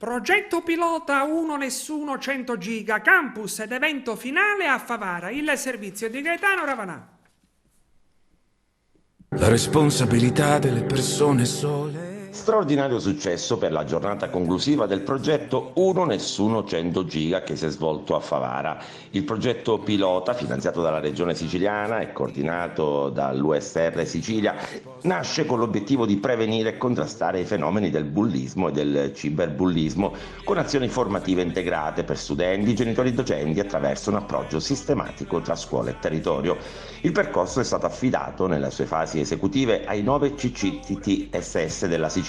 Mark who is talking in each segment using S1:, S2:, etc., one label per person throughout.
S1: Progetto pilota 1 Nessuno 100 giga, campus ed evento finale a Favara, il servizio di Gaetano Ravanà.
S2: La responsabilità delle persone sole.
S3: Straordinario successo per la giornata conclusiva del progetto 1 Nessuno 100 giga che si è svolto a Favara. Il progetto pilota, finanziato dalla Regione Siciliana e coordinato dall'USR Sicilia, nasce con l'obiettivo di prevenire e contrastare i fenomeni del bullismo e del ciberbullismo con azioni formative integrate per studenti, genitori e docenti attraverso un approccio sistematico tra scuola e territorio. Il percorso è stato affidato nelle sue fasi esecutive ai 9 CCTTSS della Sicilia.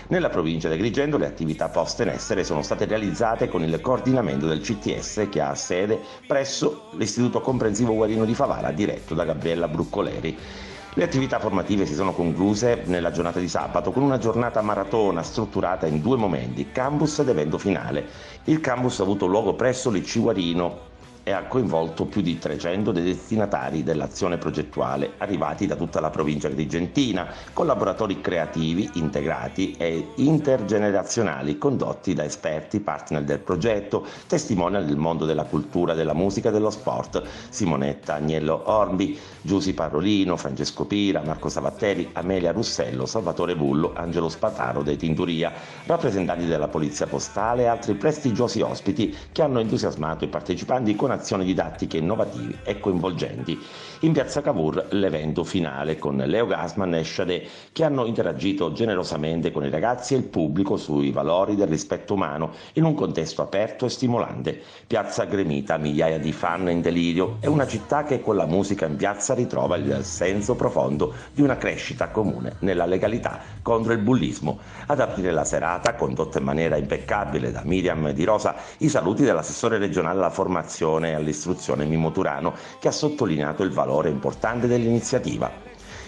S3: Nella provincia di Agrigento le attività poste in essere sono state realizzate con il coordinamento del CTS che ha sede presso l'Istituto Comprensivo Guarino di Favara diretto da Gabriella Bruccoleri. Le attività formative si sono concluse nella giornata di sabato con una giornata maratona strutturata in 2 momenti, campus ed evento finale. Il campus ha avuto luogo presso l'IC Guarino e ha coinvolto più di 300 dei destinatari dell'azione progettuale arrivati da tutta la provincia agrigentina, con laboratori creativi, integrati e intergenerazionali condotti da esperti, partner del progetto, testimonial del mondo della cultura, della musica e dello sport, Simonetta Agnello Orbi, Giusy Parolino, Francesco Pira, Marco Savattelli, Amelia Russello, Salvatore Bullo, Angelo Spataro dei Tinturia, rappresentanti della Polizia Postale e altri prestigiosi ospiti che hanno entusiasmato i partecipanti con azioni didattiche innovative e coinvolgenti. In piazza Cavour l'evento finale con Leo Gassman e Sade che hanno interagito generosamente con i ragazzi e il pubblico sui valori del rispetto umano in un contesto aperto e stimolante. Piazza gremita, migliaia di fan in delirio, è una città che con la musica in piazza ritrova il senso profondo di una crescita comune nella legalità contro il bullismo. Ad aprire la serata, condotta in maniera impeccabile da Miriam Di Rosa, i saluti dell'assessore regionale alla formazione e all'istruzione Mimmo Turano, che ha sottolineato il valore importante dell'iniziativa.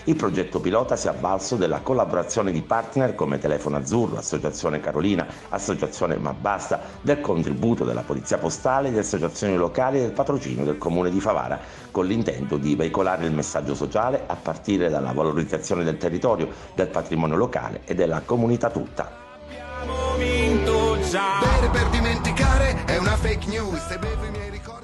S3: Il progetto pilota si è avvalso della collaborazione di partner come Telefono Azzurro, Associazione Carolina, Associazione Ma Basta, del contributo della Polizia Postale, di associazioni locali e del patrocinio del Comune di Favara, con l'intento di veicolare il messaggio sociale a partire dalla valorizzazione del territorio, del patrimonio locale e della comunità tutta.
S2: Abbiamo vinto già.
S4: Bere per dimenticare è una fake news, se bevo i miei ricordi